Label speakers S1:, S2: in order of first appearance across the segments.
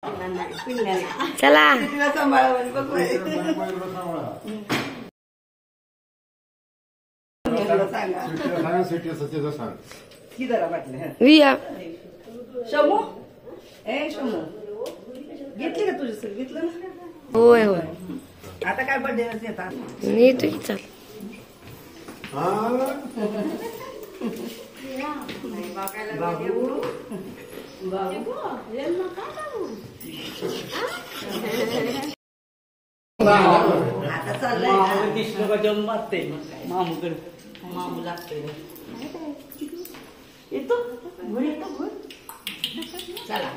S1: चला विया
S2: शमू शमू घेतली का तुझी सर घेतलं ना.
S1: होय होय
S2: आता काय बर्थडे येतात
S1: मी तुझी चल
S2: आता चाललंय मारते मामूकडे मामू लागते येतो चला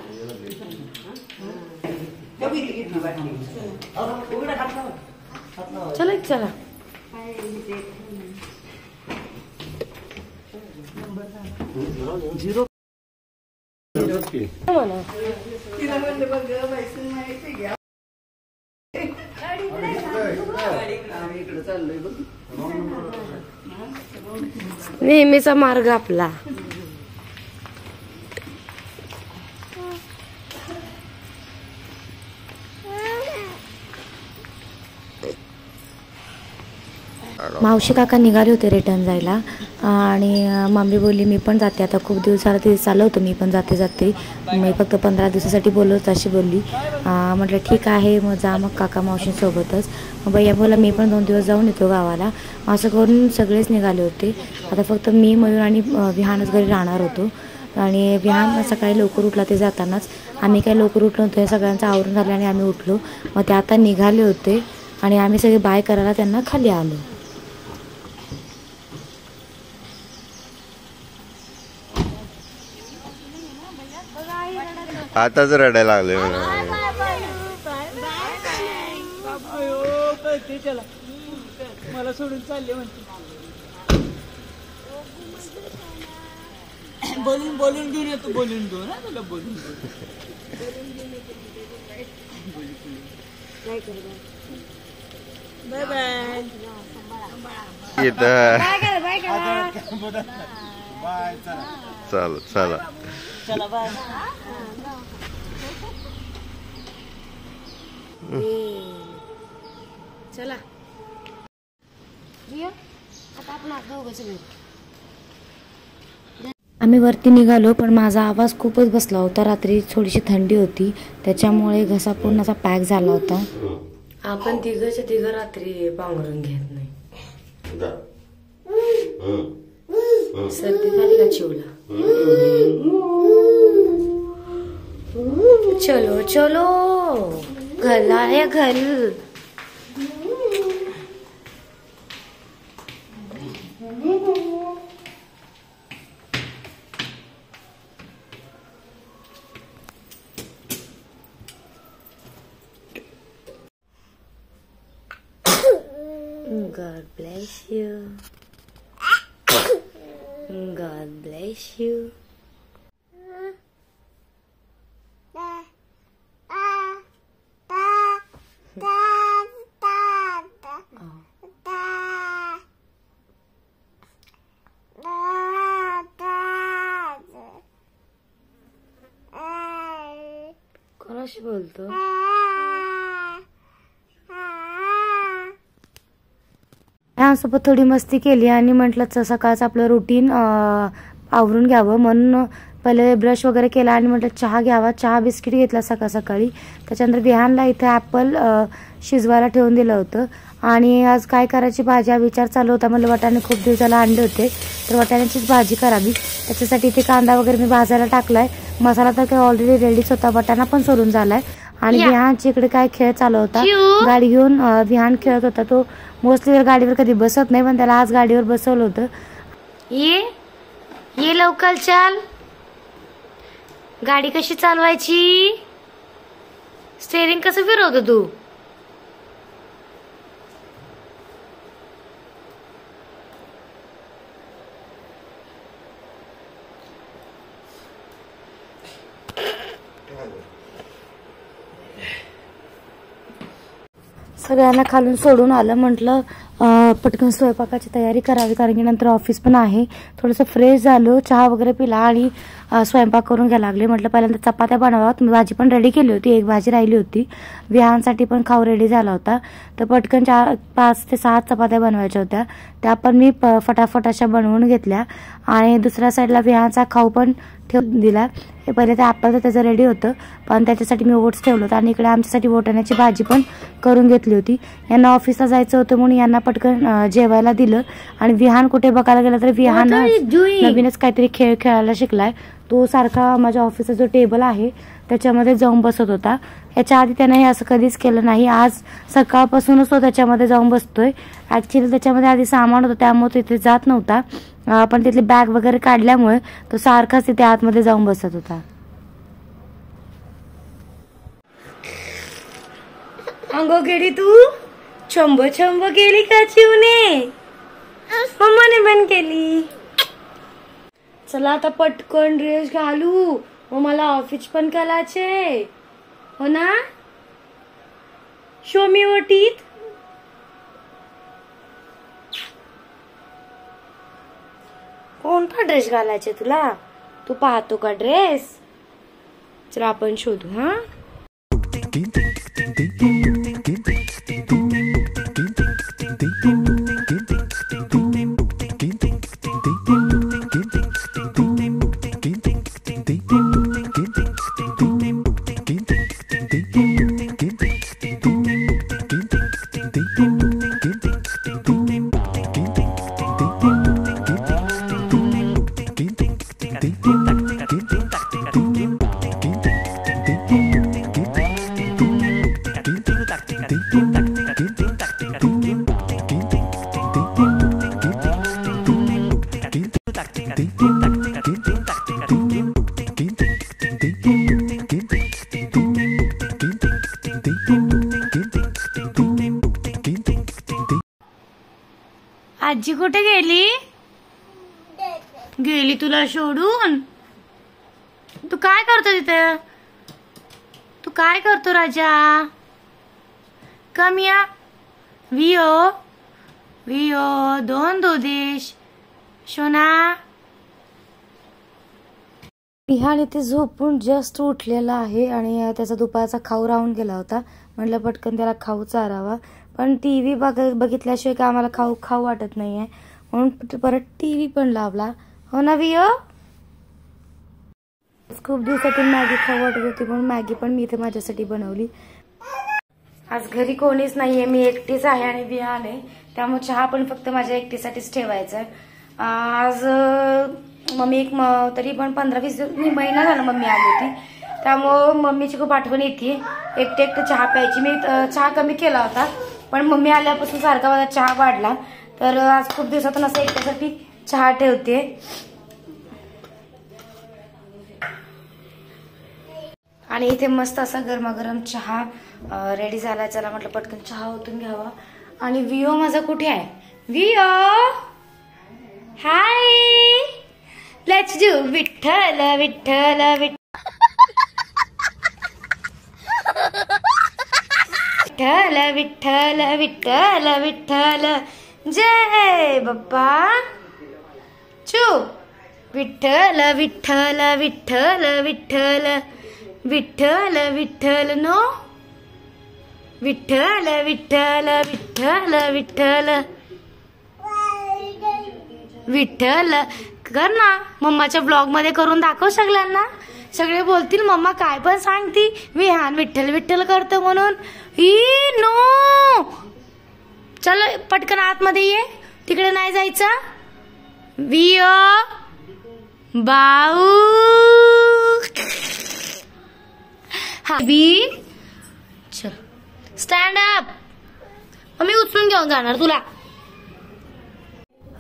S1: चला चला
S2: झिरो
S1: म्हणा
S2: तिला म्हणलं बघ बायसून माहिती घ्या इकडे चाललोय बघ
S1: नेहमीचा मार्ग आपला.
S3: मावशी काका निघाले होते रिटर्न जायला आणि मम्मी बोलली मी पण जाते आता खूप दिवस झाला ते चाललं होतं मी पण जाते मी फक्त 15 दिवसासाठी बोललो होतं अशी बोलली. म्हटलं ठीक आहे मग जा मग काका मावशींसोबतच. मग भैया बोला मी पण 2 दिवस जाऊन येतो गावाला. असं करून सगळेच निघाले होते. आता फक्त मी मयूर आणि विहानच घरी राहणार होतो आणि विहान सकाळी लवकर उठला ते जातानाच. आम्ही काही लवकर उठलो नव्हतो, सगळ्यांचं आवरून झालं आणि आम्ही उठलो. मग ते आता निघाले होते आणि आम्ही सगळे बाय करायला त्यांना खाली आलो.
S4: आताच रडायला लागले
S2: मला सोडून चालले म्हणते. बोलून घेऊन येतो बोलून घेऊन ना तुला बोलून बाय बाय
S4: चला चला
S2: चला बाय.
S1: चला आता आपण दोघं
S3: आम्ही वरती निघालो पण माझा आवाज खूपच बसला होता. रात्री थोडीशी थंडी होती त्याच्यामुळे घसा पूर्ण असा पॅक झाला होता.
S1: आपण तिघच्या तिघ रात्री पांघरून घेत नाही. सर्दी झाली का चिवला. चलो चलो घर आहे घर. God bless you. God bless you. कोणाशी बोलतो.
S3: यांसोबत थोडी मस्ती केली आणि म्हटलं सकाळचं आपलं रुटीन आवरून घ्यावं म्हणून पहिले ब्रश वगैरे केला आणि म्हटलं चहा घ्यावा. चहा बिस्किट घेतला सकाळी. त्याच्यानंतर विहानला इथे ॲपल शिजवायला ठेवून दिलं होतं आणि आज काय करायची भाजी हा विचार चालू होता. मला वाटाणे खूप दिवसाला आणले होते तर वाटाण्याचीच भाजी करावी. त्याच्यासाठी इथे कांदा वगैरे मी भाजायला टाकलाय. मसाला तर काही ऑलरेडी रेडीच होता. वाटाणा पण सोलून झालाय आणि विहानच्या इकडे काय खेळ चालू होता. गाडी घेऊन विहान खेळत होता. तो मोस्टली गाडीवर कधी बसत नाही पण त्याला आज गाडीवर बसवलं होतं.
S1: ये लवकर चाल. गाडी कशी चालवायची. स्टेरिंग कसं फिरवतो तू.
S3: सगळ्यांना खालून सोडून आलं. म्हटलं पटकन स्वयंपाकाची तयारी करावी, कारण की नंतर ऑफिस पण आहे. थोडंसं फ्रेश झालो, चहा वगैरे पिला आणि स्वयंपाक करून घ्यायला लागले. म्हटलं पहिल्यांदा चपात्या बनवाव्यात. मी भाजी पण रेडी केली होती, एक भाजी राहिली होती. विहानसाठी पण खाऊ रेडी झाला होता, तर पटकन 5 ते 6 चपात्या बनवायच्या होत्या. त्या पण मी फटाफट अशा बनवून घेतल्या. आणि दुसऱ्या साईडला विहानचा खाऊ पण ठेवून दिला. हे पहिले ते आपलं त्याचं रेडी होतं, पण त्याच्यासाठी मी ओट्स ठेवलं होतं. आणि इकडे आमच्यासाठी वाटाण्याची भाजी पण करून घेतली होती. यांना ऑफिसला जायचं होतं म्हणून यांना पटकन जेवायला दिलं. आणि विहान कुठे बघायला गेला तर विहान नवीनच काहीतरी खेळ खेळायला शिकलाय. तो सारखा माझ्या ऑफिसचा जो टेबल आहे त्याच्यामध्ये जाऊन बसत होता. याच्या आधी त्यानं हे असं कधीच केलं नाही. आज सकाळपासूनच तो त्याच्यामध्ये जाऊन बसतोय. ॲक्च्युली त्याच्यामध्ये आधी सामान होतं त्यामुळे तिथे जात नव्हता, पण तिथली बॅग वगैरे काढल्यामुळे तो सारखाच तिथे आतमध्ये जाऊन बसत होता.
S1: अंगो गेली तू छंब छंब केली का चिवने? मम्माने पण केली. चला आता पटकन ड्रेस घालू, मग मला ऑफिस पण करायचे हो ना. शो मी ओटीत. कोणता ड्रेस घालायचे तुला? तू पाहतो का ड्रेस? चला आपण शोधू. हा आजी कुठे गेली? गेली तुला सोडून? तू काय करतो तिथे? तू काय करतो राजा? कम या. वियो वियो दोन दोदेश शोना.
S3: विहान इथे झोपून जस्ट उठलेला आहे आणि त्याचा दुपारचा खाऊ राहून गेला होता. म्हटलं पटकन त्याला खाऊ चारावा, पण टीव्ही बघितल्याशिवाय का आम्हाला खाऊ वाटत नाहीये, म्हणून परत टीव्ही पण लावला. हो ना वियो? खूप दिवसातून मॅगी खाऊ वाटत होती म्हणून मॅगी पण मी इथे माझ्यासाठी बनवली. आज घरी कोणीच नाहीये, मी एकटीच आहे आणि विहान आहे, त्यामुळे चहा पण फक्त माझ्या एकटीसाठीच ठेवायचा आहे. आज मम्मी तरी पण 15-20 महिना झाला मम्मी आली होती, त्यामुळं मम्मीची खूप आठवण येते. एकटे चहा प्यायची. मी चहा कमी केला होता, पण मम्मी आल्यापासून सारखा माझा चहा वाढला, तर आज खूप दिवसातून असं एकट्यासाठी चहा ठेवते. आणि इथे मस्त असा गरमागरम चहा रेडी झाला. चला म्हटलं पटकन चहा ओतून घ्यावा. आणि वियो माझा कुठे आहे? वियो हाय, लेट्स डू विठ्ठल विठ्ठल विठ्ठल विठ्ठल विठ्ठल विठ्ठल जय बाप्पा चुप. विठ्ठल विठ्ठल विठ्ठल विठ्ठल विठ्ठल विठ्ठल नो. विठ्ठल विठ्ठल विठ्ठल विठ्ठल विठ्ठल. कर ना, मम्माच्या ब्लॉग मध्ये करून दाखव सगळ्यांना. सगळे बोलतील मम्मा काय पण सांगती, विहान विठ्ठल विठ्ठल करतो म्हणून. नो, चल पटकन आतमध्ये ये, तिकडे नाही जायचं. वियो बाऊ हा बी. चल स्टँड अप. मम्मी उचलून घेऊन जाणार तुला.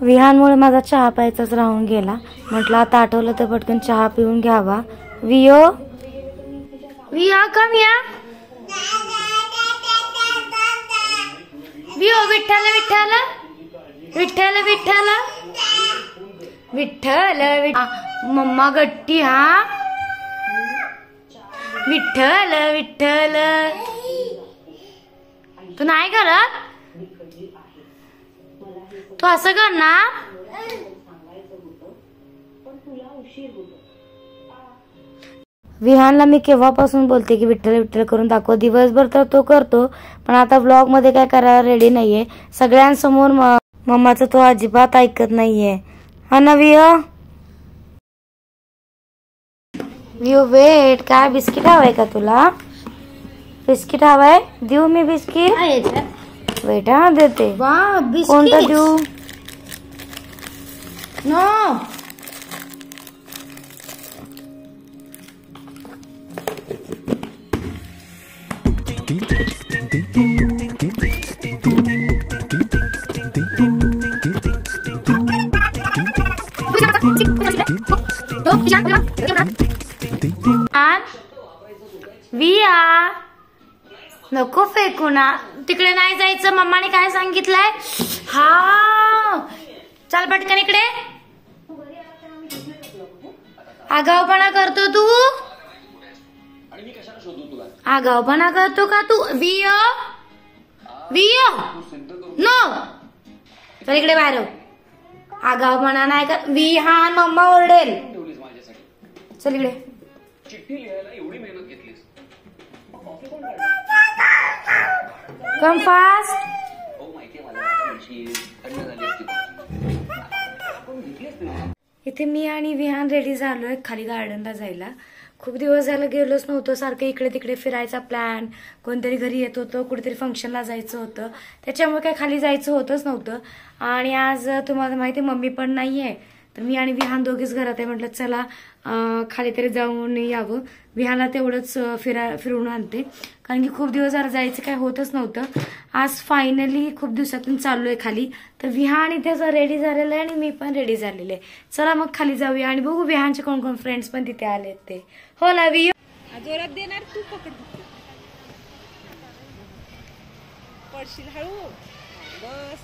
S3: विहानमुळे माझा चहा प्यायचाच राहून गेला. म्हटलं आता आठवलं तर पटकन चहा पिऊन घ्यावा. वियो वियो कम या. वियो विठ्ठल विठ्ठल विठ्ठल विठ्ठल विठ्ठल. मम्मा गट्टी. हा विठ्ठल विठ्ठल. तू नाही करत? तू असं कर ना. विहानला मी केव्हापासून बोलते की विठ्ठल विठ्ठल करून दाखव. दिवसभर तर तो करतो, पण आता व्लॉग मध्ये काय करायला रेडी नाहीये. सगळ्यांसमोर मम्माचं तो अजिबात ऐकत नाहीये. हा ना वियो वेट. काय बिस्किट हवंय का तुला? बिस्किट हवंय? देऊ मी बिस्किट? वेट हा देते. कोणतं देऊ?
S1: नो
S3: विया नको फेकू ना. तिकडे नाही जायचं. मम्माने काय सांगितलंय? हा चल पटकन इकडे. आगाऊपणा करतो तू. आगाऊपणा करतो का तू? वियो वियो नो. चल इकडे बाहेर. आगाऊपणा नाही का? विहान मम्मा ओरडेल. चल इकडे. Come fast. इथे मी आणि विहान रेडी झालोय खाली गार्डनला जायला. खूप दिवस झालं गेलोच नव्हतो. सारखं इकडे तिकडे फिरायचा प्लॅन. कोणतरी घरी येत होतं, कुठेतरी फंक्शनला जायचं होतं, त्याच्यामुळे काय खाली जायचं होतच नव्हतं. आणि आज तुम्हाला माहिती मम्मी पण नाहीये, तर मी आणि विहान दोघीच घरात आहे. म्हटलं चला खाली तरी जाऊन यावं. विहानला तेवढंच फिरवून आणते, कारण की खूप दिवस जरा जायचं काय होतच नव्हतं. आज फायनली खूप दिवसातून चाललोय खाली. तर विहान इथे रेडी झालेलं आहे आणि मी पण रेडी झालेले आहे. चला मग खाली जाऊया आणि बघू विहानचे कोण कोण फ्रेंड्स पण तिथे आलेत ते. हो ना वियो?
S2: जोरात देणार तू. पकड पडशील. हळू बस.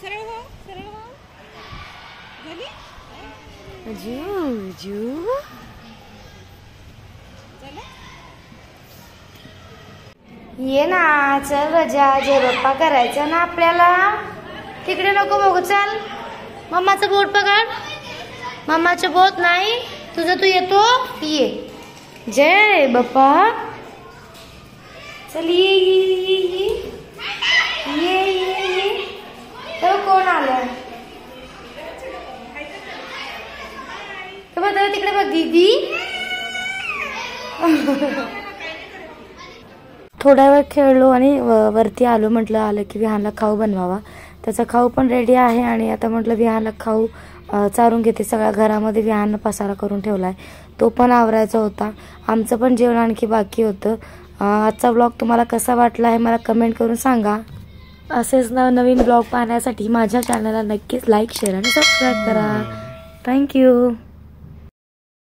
S2: सरळ हो सरळ हो. झाली
S3: ये ना. चल रजा जेरोप्पा करायचा ना आपल्याला. तिकडे नको बघू. चल मम्माचं बोट पकड. मम्माचं बोट नाही तुझं. तू येतो ये. जय बाप्पा. चल ये ये ये ये ये ये. तर कोण आलं? तिकडे बघ दीदी. थोड्या वेळ खेळलो आणि वरती आलो. म्हटलं आलं की विहानला खाऊ बनवावा. त्याचा खाऊ पण रेडी आहे आणि आता म्हटलं विहानला खाऊ चारून घेते. सगळ्या घरामध्ये विहाननं पसारा करून ठेवलाय, तो पण आवरायचा होता. आमचं पण जेवण आणखी बाकी होतं. आजचा ब्लॉग तुम्हाला कसा वाटला आहे मला कमेंट करून सांगा. असेच नवीन ब्लॉग पाहण्यासाठी माझ्या चॅनलला नक्कीच लाईक शेअर आणि सबस्क्राईब करा. थँक्यू.